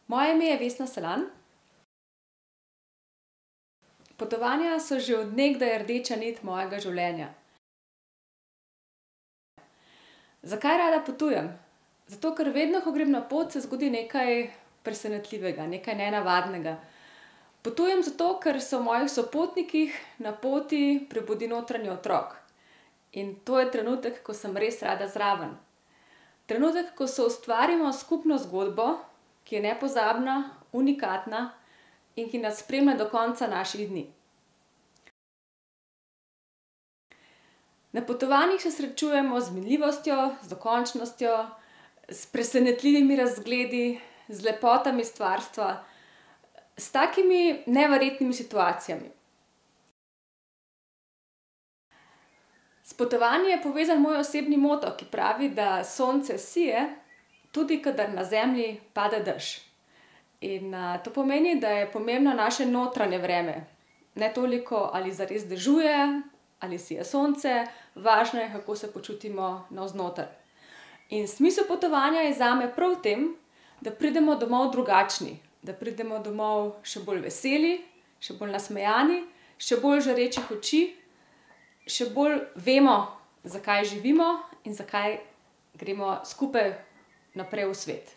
Moje ime je Vesna Selan. Potovanja so že od nekdaj rdeča nit mojega življenja. Zakaj rada potujem? Zato, ker vedno, ko grem na pot, se zgodi nekaj presenetljivega, nekaj nenavadnega. Potujem zato, ker se v mojih sopotnikih na poti prebudi notranji otrok. In to je trenutek, ko sem res rada zraven. Trenutek, ko soustvarimo skupno zgodbo, ki je nepozabna, unikatna in ki nas spremlja do konca naših dni. Na potovanjih se srečujemo z minljivostjo, z dokončnostjo, s presenetljivimi razgledi, z lepotami stvarstva, s takimi neverjetnimi situacijami. S potovanji je povezan moj osebni moto, ki pravi, da sonce sije, tudi kadar na zemlji pade dež. In to pomeni, da je pomembno naše notranje vreme. Ne toliko, ali zares dežuje, ali sije sonce, važno je, kako se počutimo navznoter. In smisel potovanja je zame prav v tem, da pridemo domov drugačni, da pridemo domov še bolj veseli, še bolj nasmejani, še bolj žarečih oči, še bolj vemo, zakaj živimo in zakaj gremo skupaj naprej v svet.